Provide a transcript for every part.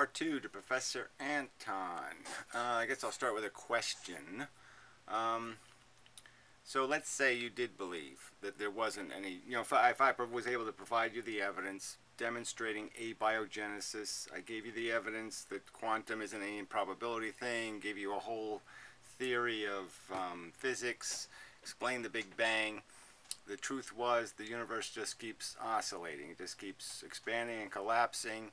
Part 2 to Professor Anton. I guess I'll start with a question. So let's say you did believe that there wasn't any, if I was able to provide you the evidence demonstrating abiogenesis, I gave you the evidence that quantum isn't an improbability thing, gave you a whole theory of physics, explained the Big Bang. The truth was the universe just keeps oscillating. It just keeps expanding and collapsing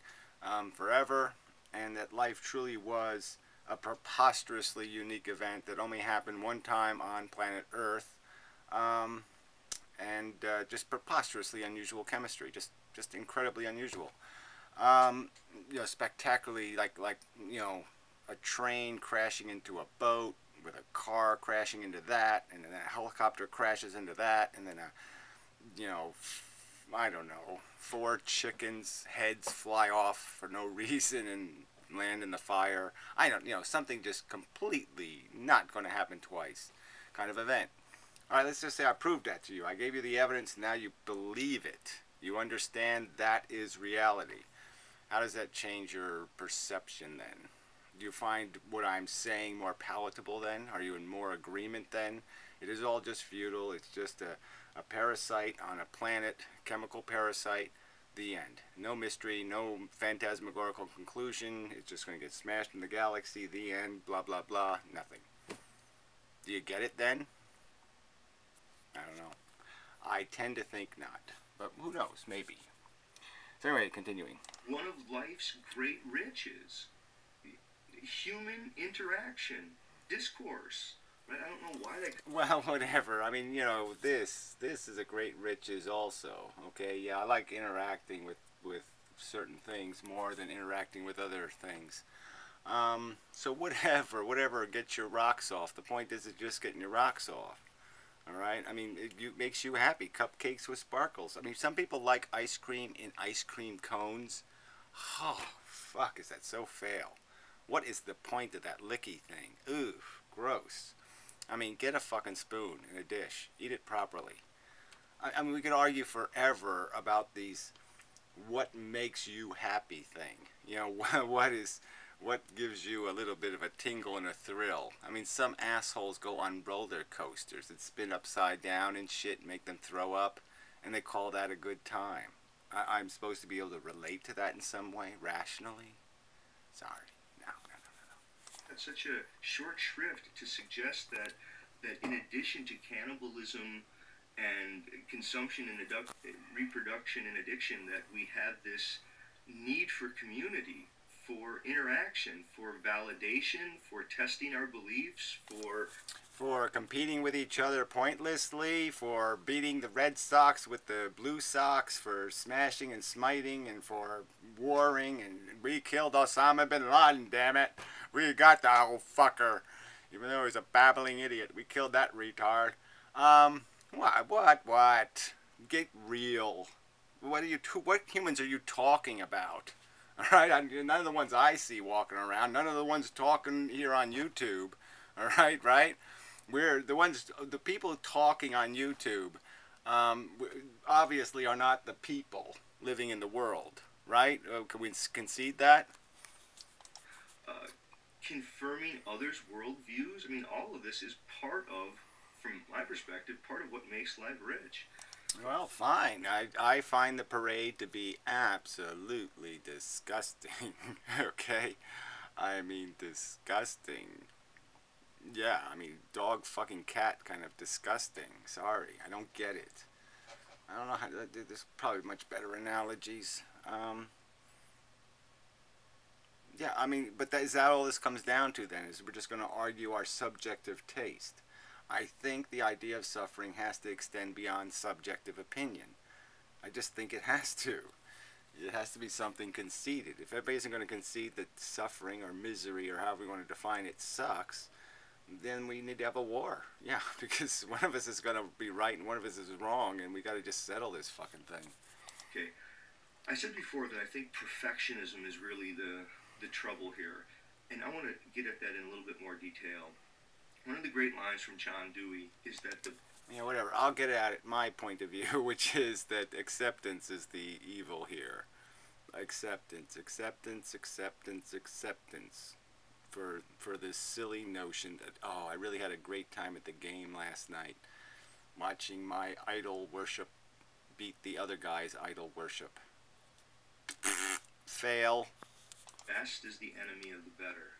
forever, and that life truly was a preposterously unique event that only happened one time on planet Earth, and just preposterously unusual chemistry, just incredibly unusual. Spectacularly, like a train crashing into a boat, with a car crashing into that, and then a helicopter crashes into that, and then I don't know, 4 chickens' heads fly off for no reason and land in the fire. I don't, something just completely not going to happen twice kind of event. All right, let's just say I proved that to you. I gave you the evidence, now you believe it. You understand that is reality. How does that change your perception then? Do you find what I'm saying more palatable then? Are you in more agreement then? It is all just futile. It's just a parasite on a planet, chemical parasite, the end. No mystery, no phantasmagorical conclusion. It's just going to get smashed in the galaxy, the end, blah, blah, blah, nothing. Do you get it then? I don't know. I tend to think not, but who knows, maybe. So anyway, continuing. One of life's great riches. Human interaction, discourse, right? I don't know why they... Well, whatever. I mean, this is a great riches also, okay? Yeah, I like interacting with certain things more than interacting with other things. So whatever gets your rocks off. The point is just getting your rocks off, all right? I mean, it makes you happy. Cupcakes with sparkles. I mean, some people like ice cream in ice cream cones. Oh, fuck, is that so fail? What is the point of that licky thing? Ooh, gross. I mean, get a fucking spoon in a dish. Eat it properly. I mean, we could argue forever about these what makes you happy thing. What gives you a little bit of a tingle and a thrill. I mean, some assholes go on roller coasters that spin upside down and shit and make them throw up, and they call that a good time. I'm supposed to be able to relate to that in some way, rationally? Sorry. No. That's such a short shrift to suggest that in addition to cannibalism and consumption and reproduction and addiction, that we have this need for community, for interaction, for validation, for testing our beliefs, for competing with each other pointlessly, for beating the Red Sox with the Blue Sox, for smashing and smiting, and for warring, and we killed Osama bin Laden, damn it. We got the old fucker. Even though he's a babbling idiot, we killed that retard. What? Get real. What humans are you talking about? All right, none of the ones I see walking around, none of the ones talking here on YouTube. All right? We're the people talking on YouTube obviously are not the people living in the world, right? Can we concede that? Confirming others' worldviews. I mean, all of this is part of, from my perspective, part of what makes life rich. Well, fine. I find the parade to be absolutely disgusting. Okay? I mean, disgusting. Yeah, I mean, dog fucking cat kind of disgusting. Sorry, I don't get it. I don't know how to do this. Probably much better analogies. Yeah, I mean, but is that all this comes down to then? Is we're just going to argue our subjective taste? I think the idea of suffering has to extend beyond subjective opinion. I just think it has to. It has to be something conceded. If everybody isn't going to concede that suffering or misery or however we want to define it sucks, then we need to have a war. Yeah, because one of us is going to be right and one of us is wrong, and we got to just settle this fucking thing. Okay. I said before that I think perfectionism is really the trouble here, and I want to get at that in a little bit more detail. One of the great lines from John Dewey is that whatever. I'll get at it, my point of view, which is that acceptance is the evil here. acceptance, acceptance, acceptance, acceptance for this silly notion that, oh, I really had a great time at the game last night, watching my idol worship beat the other guy's idol worship. Fail. Best is the enemy of the better.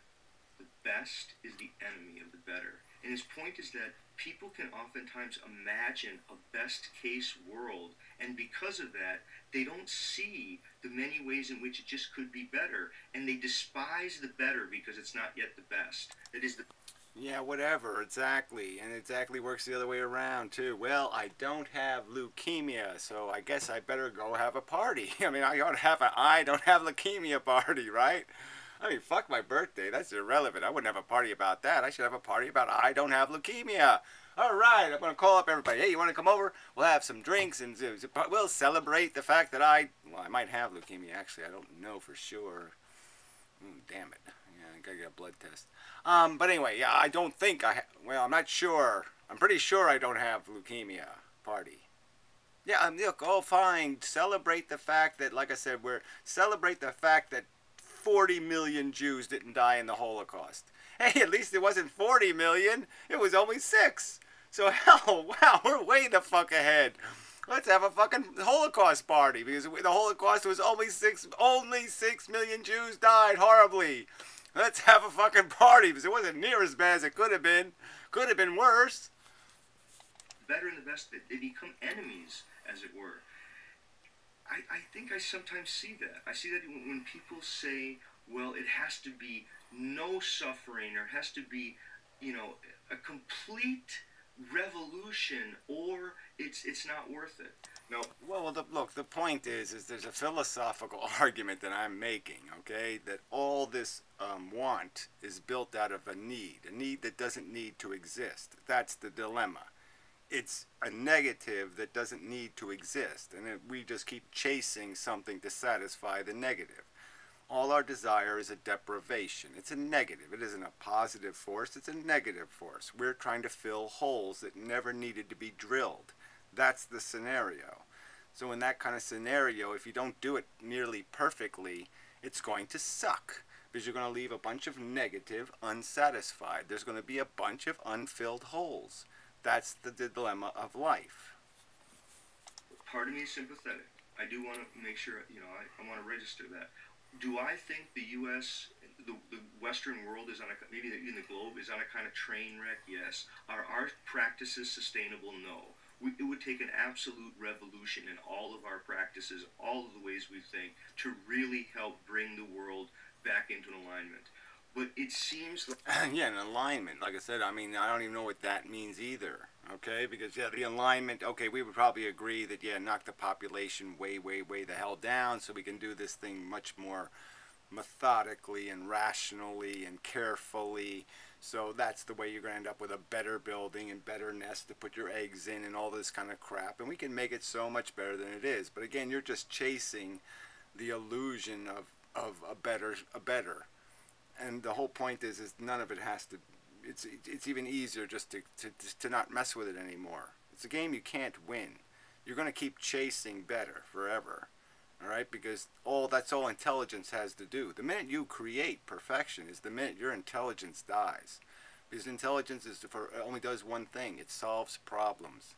The best is the enemy of the better. And his point is that people can oftentimes imagine a best case world, and because of that, they don't see the many ways in which it just could be better, and they despise the better because it's not yet the best. It is the Yeah, whatever, exactly. And exactly works the other way around, too. Well, I don't have leukemia, so I guess I better go have a party. I mean, I ought to have a I don't have leukemia party, right? I mean, fuck my birthday. That's irrelevant. I wouldn't have a party about that. I should have a party about I don't have leukemia. All right, I'm going to call up everybody. Hey, you want to come over? We'll have some drinks and we'll celebrate the fact that I might have leukemia. Actually, I don't know for sure. Damn it. Yeah, I got to get a blood test. But anyway, yeah, I don't think well, I'm not sure. I'm pretty sure I don't have leukemia. Party. Yeah, look, oh, fine. Celebrate the fact that, like I said, celebrate the fact that 40 million Jews didn't die in the Holocaust. Hey, at least it wasn't 40 million. It was only 6. So, hell, wow, we're way the fuck ahead. Let's have a fucking Holocaust party, because the Holocaust was only 6 million Jews died horribly. Let's have a fucking party, because it wasn't near as bad as it could have been. Could have been worse. better and the best, they become enemies, as it were. I think I sometimes see that. I see that when people say, well, it has to be no suffering, or has to be, a complete revolution, or it's not worth it. No. Well, look, the point is there's a philosophical argument that I'm making, okay, that all this want is built out of a need that doesn't need to exist. That's the dilemma. It's a negative that doesn't need to exist, and we just keep chasing something to satisfy the negative. All our desire is a deprivation. It's a negative. It isn't a positive force. It's a negative force. We're trying to fill holes that never needed to be drilled. That's the scenario. So in that kind of scenario, if you don't do it nearly perfectly, it's going to suck, because you're going to leave a bunch of negative unsatisfied. There's going to be a bunch of unfilled holes. That's the dilemma of life. Part of me is sympathetic. I do want to make sure, I want to register that. Do I think the U.S., the Western world is maybe even the globe is on a kind of train wreck? Yes. Are our practices sustainable? No. It would take an absolute revolution in all of our practices, all of the ways we think, to really help bring the world back into alignment. But it seems like... Yeah, an alignment. Like I said, I don't even know what that means either. Okay? Because, yeah, the alignment, okay, we would probably agree that, yeah, knock the population way, way, way the hell down so we can do this thing much more methodically and rationally and carefully. So that's the way you're going to end up with a better building and better nest to put your eggs in and all this kind of crap. And we can make it so much better than it is. But again, you're just chasing the illusion of a better. And the whole point is none of it has to. It's even easier just to not mess with it anymore. It's a game you can't win. You're going to keep chasing better forever. All right, because that's all intelligence has to do. The minute you create perfection is the minute your intelligence dies, because intelligence only does one thing: it solves problems.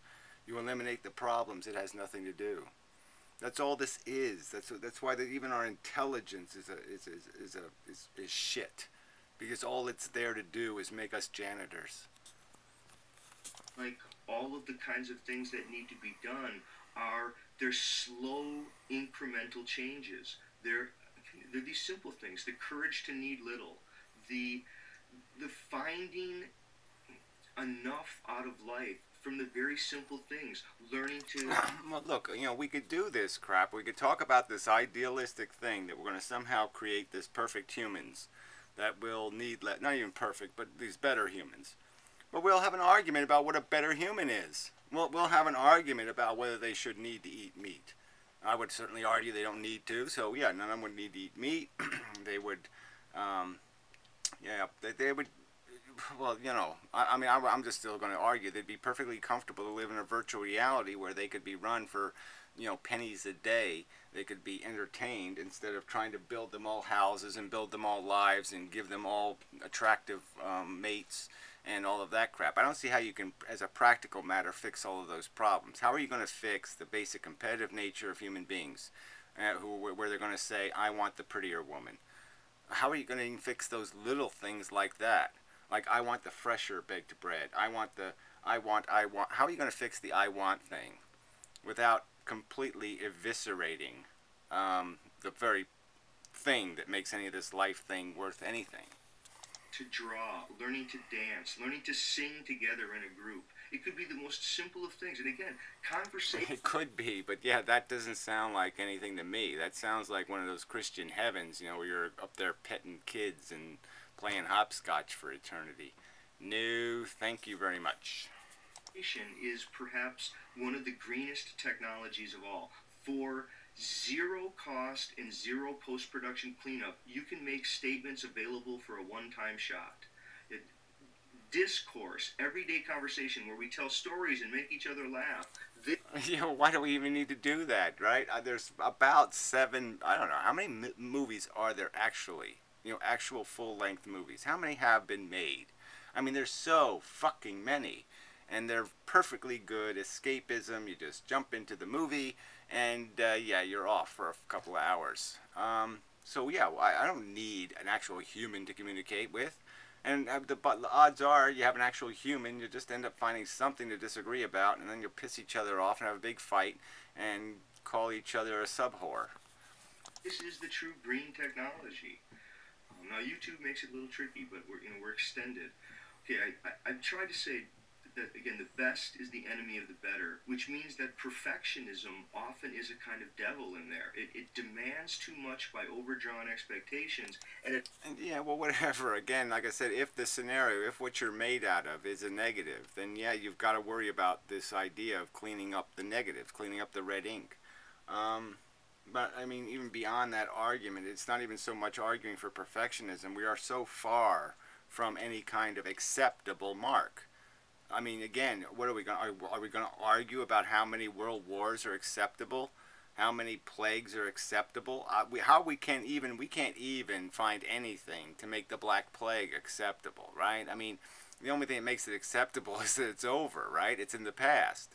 You eliminate the problems; it has nothing to do. That's all this is. That's why even our intelligence is shit, because all it's there to do is make us janitors. Like all of the kinds of things that need to be done they're slow, incremental changes. They're these simple things: the courage to need little, the finding enough out of life from the very simple things, learning to... Well, look, we could do this crap. We could talk about this idealistic thing that we're going to somehow create this perfect humans that will need, not even perfect, but these better humans. But we'll have an argument about what a better human is. We'll have an argument about whether they should need to eat meat. I would certainly argue they don't need to. So, yeah, none of them would need to eat meat. They would, they would... well, you know, I mean, I'm just still going to argue they'd be perfectly comfortable to live in a virtual reality where they could be run for, you know, pennies a day. They could be entertained instead of trying to build them all houses and build them all lives and give them all attractive mates and all of that crap. I don't see how you can, as a practical matter, fix all of those problems. How are you going to fix the basic competitive nature of human beings, where they're going to say, "I want the prettier woman"? How are you going to fix those little things like that? Like, I want the fresher baked bread. I want. How are you going to fix the "I want" thing without completely eviscerating the very thing that makes any of this life thing worth anything? To draw, learning to dance, learning to sing together in a group. It could be the most simple of things. And again, conversation. It could be, but yeah, that doesn't sound like anything to me. That sounds like one of those Christian heavens, you know, where you're up there petting kids and playing hopscotch for eternity. No, thank you very much. Is perhaps one of the greenest technologies of all. For zero cost and zero post-production cleanup, you can make statements available for a one-time shot. Discourse, everyday conversation where we tell stories and make each other laugh. You know, why do we even need to do that, right? There's about 7, I don't know, how many movies are there actually? You know, actual full-length movies. How many have been made? I mean, there's so fucking many. And they're perfectly good escapism. You just jump into the movie, and yeah, you're off for a couple of hours. So yeah, I don't need an actual human to communicate with. And the odds are you have an actual human, you just end up finding something to disagree about, and then you'll piss each other off and have a big fight and call each other a sub-whore. This is the true green technology. Now YouTube makes it a little tricky, but we're extended. Okay, I've tried to say that, again, the best is the enemy of the better, which means that perfectionism often is a kind of devil in there. It demands too much by overdrawn expectations. And yeah, well, whatever. Again, like I said, if the scenario, if what you're made out of is a negative, then yeah, you've got to worry about this idea of cleaning up the negatives, cleaning up the red ink. But, I mean, even beyond that argument, it's not even so much arguing for perfectionism. We are so far from any kind of acceptable mark. I mean, again, what are we going? Are we going to argue about how many world wars are acceptable, how many plagues are acceptable? We can't even find anything to make the Black Plague acceptable, right? I mean, the only thing that makes it acceptable is that it's over, right? It's in the past,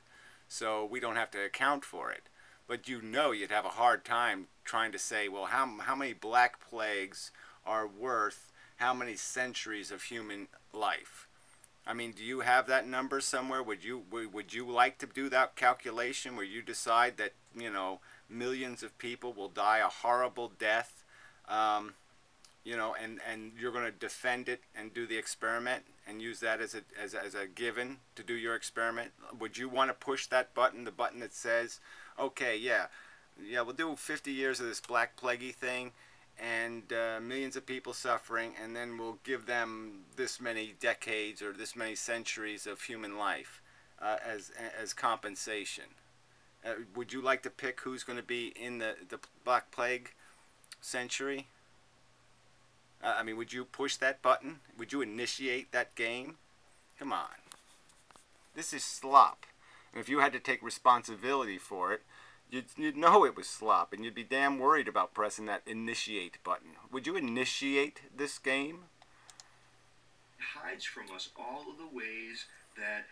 so we don't have to account for it. But you know, you'd have a hard time trying to say, well, how many Black Plagues are worth how many centuries of human life? I mean, do you have that number somewhere? Would you like to do that calculation where you decide that, you know, millions of people will die a horrible death, you know, and you're going to defend it and do the experiment and use that as a given to do your experiment? Would you want to push that button, the button that says, okay, yeah, we'll do 50 years of this Black Plaguey thing, and millions of people suffering, and then we'll give them this many decades or this many centuries of human life as compensation? Would you like to pick who's going to be in the Black Plague century? I mean, would you push that button? Would you initiate that game? Come on. This is slop. And if you had to take responsibility for it, you'd know it was slop, and you'd be damn worried about pressing that initiate button. Would you initiate this game? It hides from us all of the ways that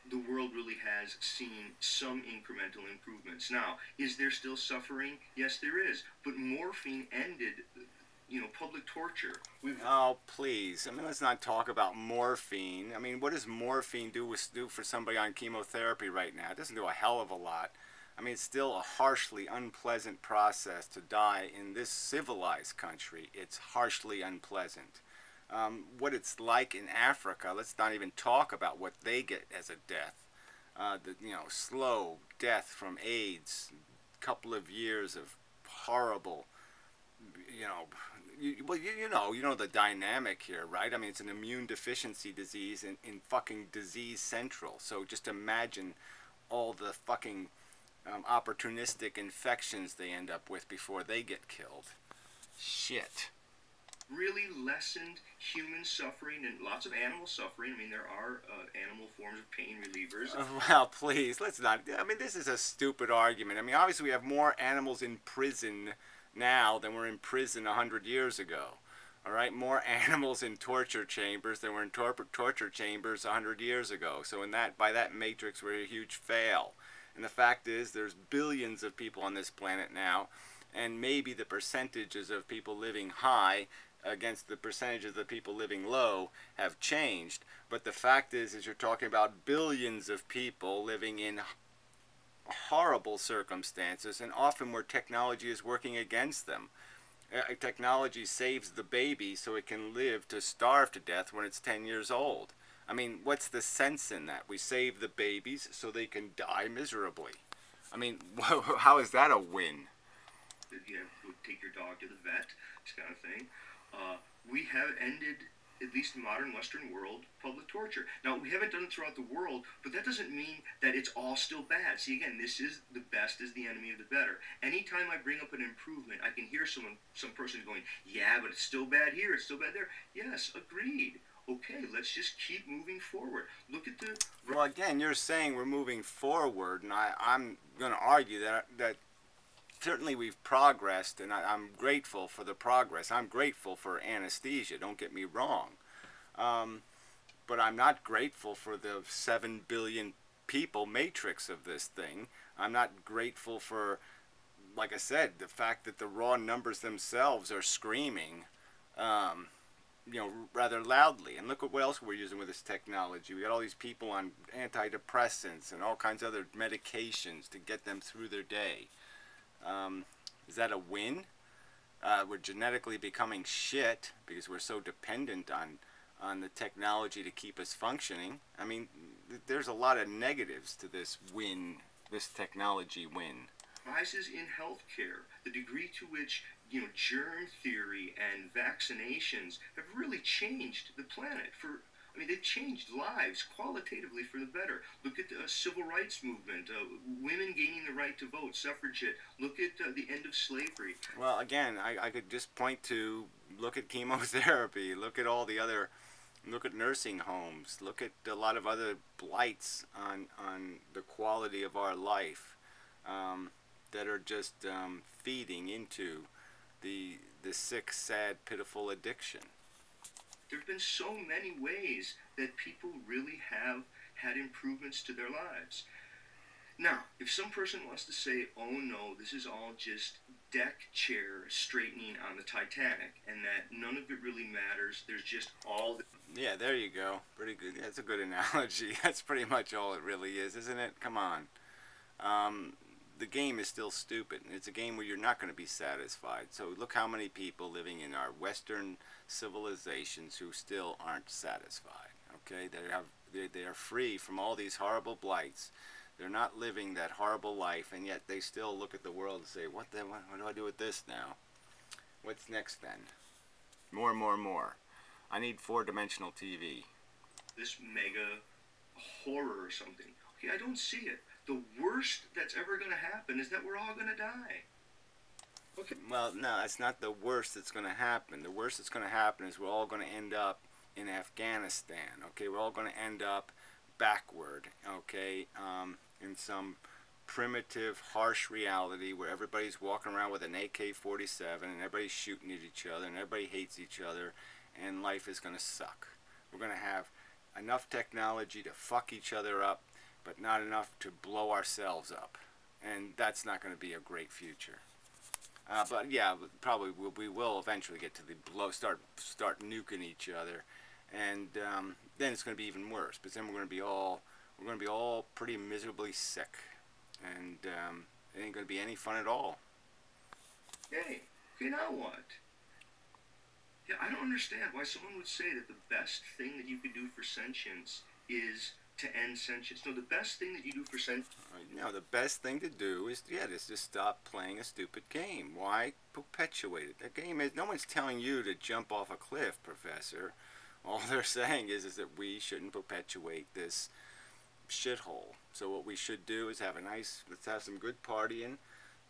the world really has seen some incremental improvements. Now, is there still suffering? Yes, there is. But morphine ended, public torture. Oh, please. I mean, let's not talk about morphine. I mean, what does morphine do for somebody on chemotherapy right now? It doesn't do a hell of a lot. I mean, it's still a harshly unpleasant process to die in this civilized country. It's harshly unpleasant. What it's like in Africa, let's not even talk about what they get as a death. Slow death from AIDS, couple of years of horrible, you know the dynamic here, right? I mean, it's an immune deficiency disease in fucking disease central. So just imagine all the fucking opportunistic infections they end up with before they get killed. Shit. really lessened human suffering and lots of animal suffering. I mean, there are animal forms of pain relievers. Well, please, let's not. I mean, this is a stupid argument. I mean, obviously, we have more animals in prison now than were in prison 100 years ago. All right, more animals in torture chambers than were in torture chambers 100 years ago. So, by that matrix, we're a huge fail. And the fact is, there's billions of people on this planet now, and maybe the percentages of people living high against the percentages of people living low have changed. But the fact is you're talking about billions of people living in horrible circumstances, and often where technology is working against them. Technology saves the baby so it can live to starve to death when it's 10 years old. I mean, what's the sense in that? We save the babies so they can die miserably. I mean, how is that a win? You know, take your dog to the vet, this kind of thing. We have ended, at least in modern Western world, public torture. Now, we haven't done it throughout the world, but that doesn't mean that it's all still bad. See, again, this is the best is the enemy of the better. Anytime I bring up an improvement, I can hear some person going, yeah, but it's still bad here, it's still bad there. Yes, agreed. Okay, let's just keep moving forward. Look at the... Well, again, you're saying we're moving forward, and I'm going to argue that certainly we've progressed, and I'm grateful for the progress. I'm grateful for anesthesia, don't get me wrong. But I'm not grateful for the 7 billion people matrix of this thing. I'm not grateful for, like I said, the fact that the raw numbers themselves are screaming, you know, rather loudly. And look at what else we're using with this technology. We got all these people on antidepressants and all kinds of other medications to get them through their day. Is that a win? We're genetically becoming shit because we're so dependent on the technology to keep us functioning. I mean, there's a lot of negatives to this win, this technology win. Rises in healthcare, the degree to which, you know, germ theory and vaccinations have really changed the planet for... I mean, they've changed lives qualitatively for the better. Look at the civil rights movement, women gaining the right to vote, suffragette. Look at the end of slavery. Well, again, I could just point to, look at chemotherapy, look at all the other, look at nursing homes, look at a lot of other blights on the quality of our life that are just feeding into the sick, sad, pitiful addiction. There have been so many ways that people really have had improvements to their lives. Now, if some person wants to say, oh no, this is all just deck chair straightening on the Titanic, and that none of it really matters, there's just all the... Yeah, there you go. Pretty good. That's a good analogy. That's pretty much all it really is, isn't it? Come on. The game is still stupid. It's a game where you're not going to be satisfied. So look how many people living in our Western civilizations who still aren't satisfied. Okay, they are free from all these horrible blights. They're not living that horrible life, and yet they still look at the world and say, what do I do with this now? What's next then? More and more and more. I need 4-dimensional TV. This mega horror or something. Okay, I don't see it. The worst that's ever going to happen is that we're all going to die. Okay. Well, no, that's not the worst that's going to happen. The worst that's going to happen is we're all going to end up in Afghanistan. Okay, we're all going to end up backward. Okay, in some primitive, harsh reality where everybody's walking around with an AK-47 and everybody's shooting at each other and everybody hates each other, and life is going to suck. We're going to have enough technology to fuck each other up, but not enough to blow ourselves up, and that's not going to be a great future. But yeah, probably we will eventually get to the start nuking each other, and then it's going to be even worse. But then we're going to be all pretty miserably sick, and it ain't going to be any fun at all. Hey, you know what? Yeah, I don't understand why someone would say that the best thing that you could do for sentience is to end sentience. No, the best thing that you do for sentience... No, the best thing to do is, just stop playing a stupid game. Why perpetuate it? The game is... No one's telling you to jump off a cliff, Professor. All they're saying is that we shouldn't perpetuate this shithole. So what we should do is let's have some good partying,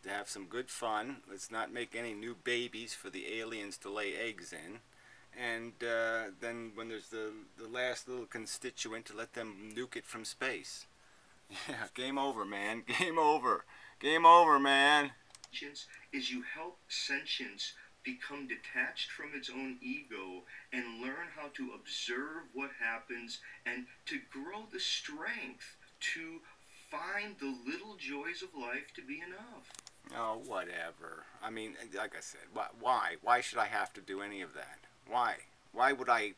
to have some good fun. Let's not make any new babies for the aliens to lay eggs in. and then when there's the last little constituent, to let them nuke it from space. Yeah, game over, man. Game over. Game over, man. Is you help sentience become detached from its own ego and learn how to observe what happens and to grow the strength to find the little joys of life to be enough. Oh, whatever. I mean, like I said, why? Why should I have to do any of that? Why? Why would I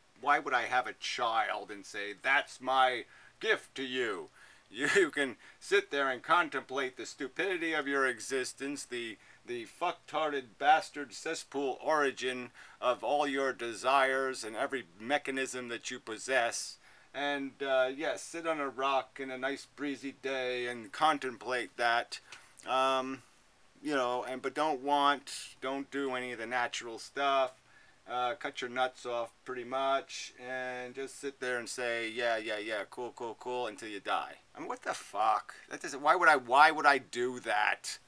have a child and say, that's my gift to you? You can sit there and contemplate the stupidity of your existence, the fucktarded bastard cesspool origin of all your desires and every mechanism that you possess, and yes, sit on a rock in a nice breezy day and contemplate that. You know, but don't do any of the natural stuff. Cut your nuts off pretty much, and just sit there and say, yeah, cool, until you die. I mean, what the fuck? That doesn't. Why would I do that?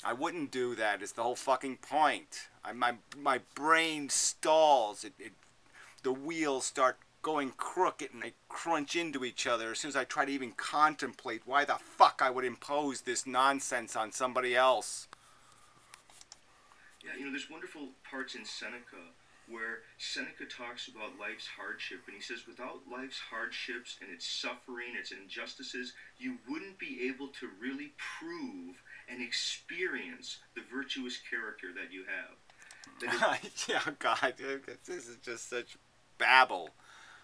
I wouldn't do that. It's the whole fucking point. My brain stalls. The wheels start going crooked and they crunch into each other as soon as I try to even contemplate why the fuck I would impose this nonsense on somebody else. Yeah, there's wonderful parts in Seneca where Seneca talks about life's hardship, and he says without life's hardships and its suffering, its injustices, you wouldn't be able to really prove and experience the virtuous character that you have. Yeah, God, this is just such babble.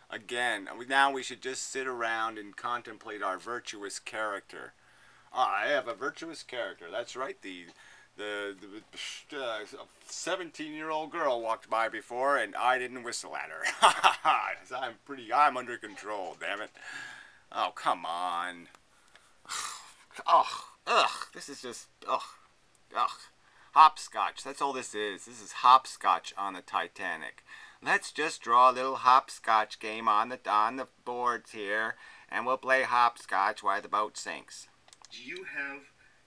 Again, now we should just sit around and contemplate our virtuous character. I have a virtuous character. That's right. The 17-year-old girl walked by before, and I didn't whistle at her. I'm under control. Damn it. Oh, come on. This is just hopscotch. That's all this is. This is hopscotch on the Titanic. Let's just draw a little hopscotch game on the boards here, and we'll play hopscotch while the boat sinks. Do you have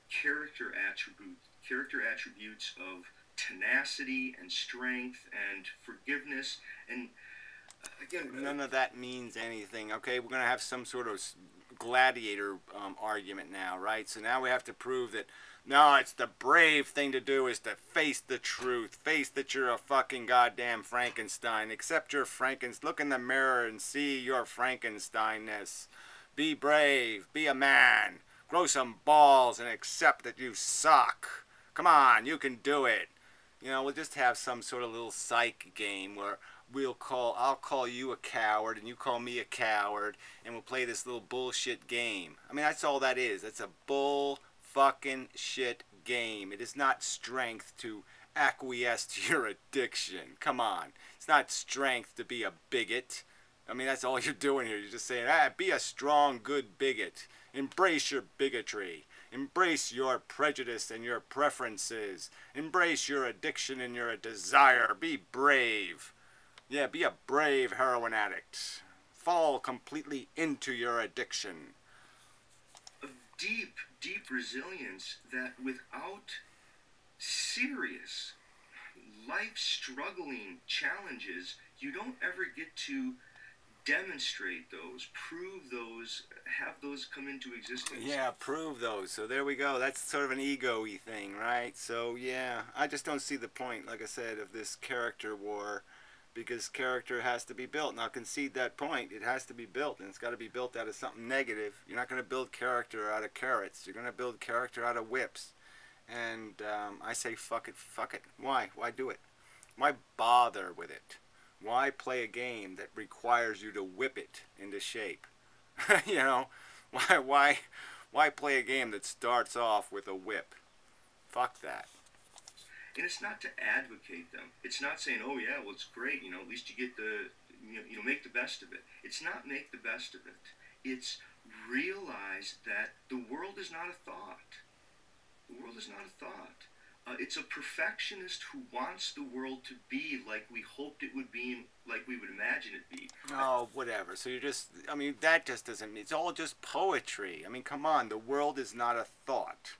character attributes of tenacity and strength and forgiveness? And again, none of that means anything. Okay, we're gonna have some sort of gladiator argument now, right? So now we have to prove that. No, it's the brave thing to do is to face the truth. Face that you're a fucking goddamn Frankenstein. Accept your Look in the mirror and see your Frankensteinness. Be brave. Be a man. Grow some balls and accept that you suck. Come on, you can do it. We'll just have some sort of little psych game where I'll call you a coward and you call me a coward, and we'll play this little bullshit game. I mean, that's all that is. That's a bull fucking shit game. It is not strength to acquiesce to your addiction. Come on. It's not strength to be a bigot. I mean, that's all you're doing here. You're just saying, be a strong, good bigot. Embrace your bigotry. Embrace your prejudice and your preferences. Embrace your addiction and your desire. Be brave. Yeah, be a brave heroin addict. Fall completely into your addiction. Deep resilience that without serious life-struggling challenges, you don't ever get to demonstrate those, prove those, have those come into existence. Yeah, prove those. So there we go. That's sort of an ego-y thing, right? So yeah, I just don't see the point, like I said, of this character war, because character has to be built. Now, concede that point. It has to be built, and it's got to be built out of something negative. You're not going to build character out of carrots. You're going to build character out of whips. And I say fuck it, fuck it. Why? Why do it? Why bother with it? Why play a game that requires you to whip it into shape? Why play a game that starts off with a whip? Fuck that. And it's not to advocate them. It's not saying, oh yeah, well it's great, at least you get make the best of it. It's not make the best of it. It's realize that the world is not a thought. The world is not a thought. It's a perfectionist who wants the world to be like we hoped it would be, like we would imagine it be. Oh, whatever. So that just doesn't, it's all just poetry. I mean, come on, the world is not a thought.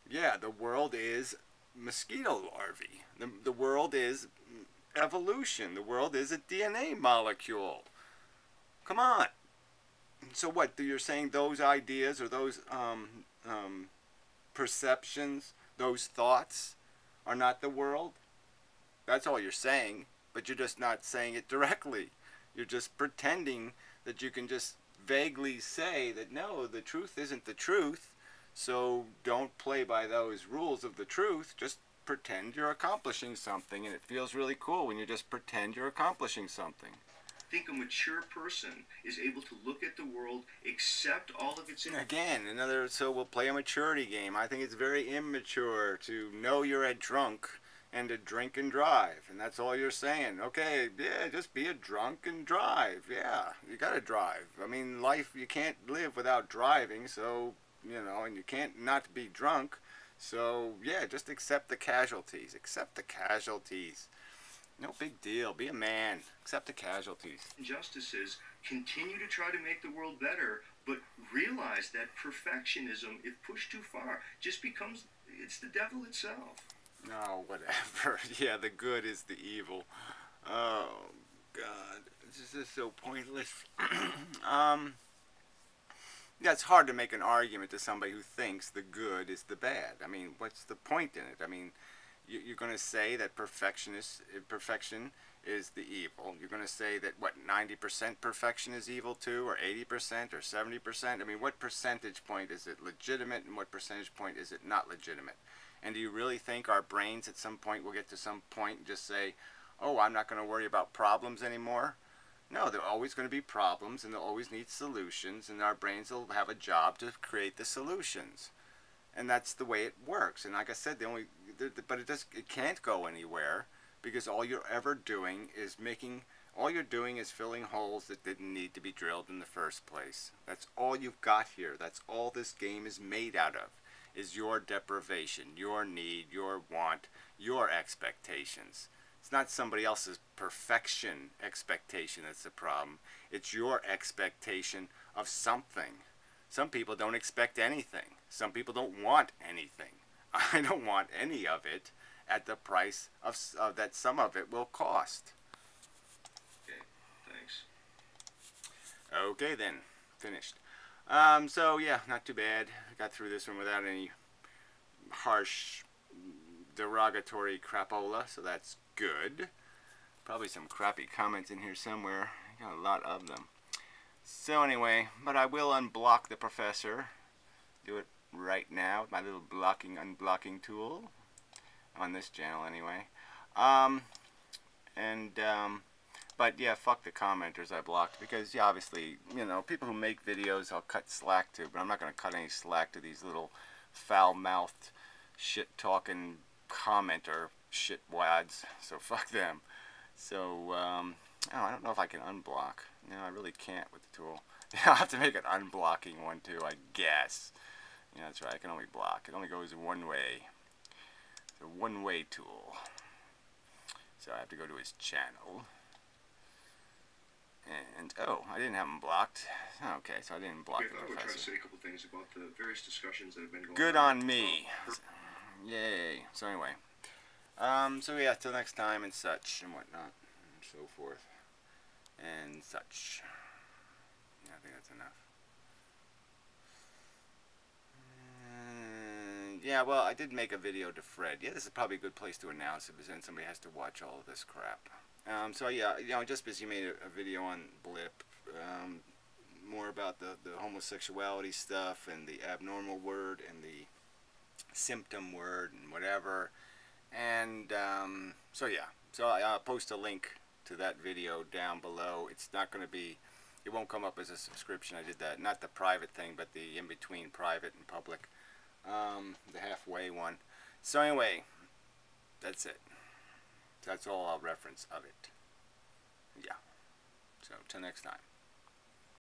Yeah, the world is mosquito larvae. The world is evolution. The world is a DNA molecule. Come on. So what? You're saying those ideas or those perceptions, those thoughts, are not the world? That's all you're saying, but you're just not saying it directly. You're just pretending that you can just vaguely say that no, the truth isn't the truth, so don't play by those rules of the truth. Just pretend you're accomplishing something, and it feels really cool when you just pretend you're accomplishing something. I think a mature person is able to look at the world, accept all of its... Again, so we'll play a maturity game. I think it's very immature to know you're a drunk and to drink and drive, and that's all you're saying. Okay, yeah, just be a drunk and drive. Yeah, you gotta drive. I mean, life, you can't live without driving, so, and you can't not be drunk. So, yeah, just accept the casualties. Accept the casualties. No big deal. Be a man. Accept the casualties. Injustices, continue to try to make the world better, but realize that perfectionism, if pushed too far, just becomes, it's the devil itself. Oh, whatever. Yeah, the good is the evil. Oh, God. This is so pointless. Yeah, it's hard to make an argument to somebody who thinks the good is the bad. I mean, what's the point in it? I mean, you're going to say that perfection is the evil. You're going to say that, what, 90% perfection is evil too, or 80%, or 70%? I mean, what percentage point is it legitimate, and what percentage point is it not legitimate? And do you really think our brains at some point will get to some point and just say, oh, I'm not going to worry about problems anymore? No, there are always going to be problems, and they'll always need solutions, and our brains will have a job to create the solutions. And that's the way it works. And like I said, it can't go anywhere, because all you're ever doing is filling holes that didn't need to be drilled in the first place. That's all you've got here. That's all this game is made out of, is your deprivation, your need, your want, your expectations. It's not somebody else's perfection expectation that's the problem. It's your expectation of something. Some people don't expect anything. Some people don't want anything. I don't want any of it at the price of that some of it will cost. Okay, thanks. Okay then, finished. So yeah, not too bad. I got through this one without any harsh, derogatory crapola, so that's good. Probably some crappy comments in here somewhere. I got a lot of them. So anyway, but I will unblock the professor. Do it right now with my little unblocking tool on this channel anyway. But yeah, fuck the commenters I blocked, because yeah, obviously, people who make videos I'll cut slack to, but I'm not going to cut any slack to these little foul-mouthed, shit-talking commenter shitwads, so fuck them. So, I don't know if I can unblock. No, I really can't with the tool. I'll have to make an unblocking one too, I guess. Yeah, that's right, I can only block. It only goes one way. It's a one-way tool. So I have to go to his channel. And, oh, I didn't have him blocked. Okay, so I didn't block the I would try to professor. say a couple things about the various discussions that have been going on. Good on me. Yay. So anyway. So yeah, till next time and such and whatnot and so forth and such. Yeah, I think that's enough. Yeah, well, I did make a video to Fred. Yeah, this is probably a good place to announce it, because then somebody has to watch all of this crap. So yeah, just because he made a video on Blip, more about the homosexuality stuff and the abnormal word and the symptom word and whatever. And so yeah, so I'll post a link to that video down below. It's not going to be, it won't come up as a subscription. I did that, not the private thing, but the in-between private and public, the halfway one. So anyway, that's it. That's all I'll reference of it. Yeah. So till next time.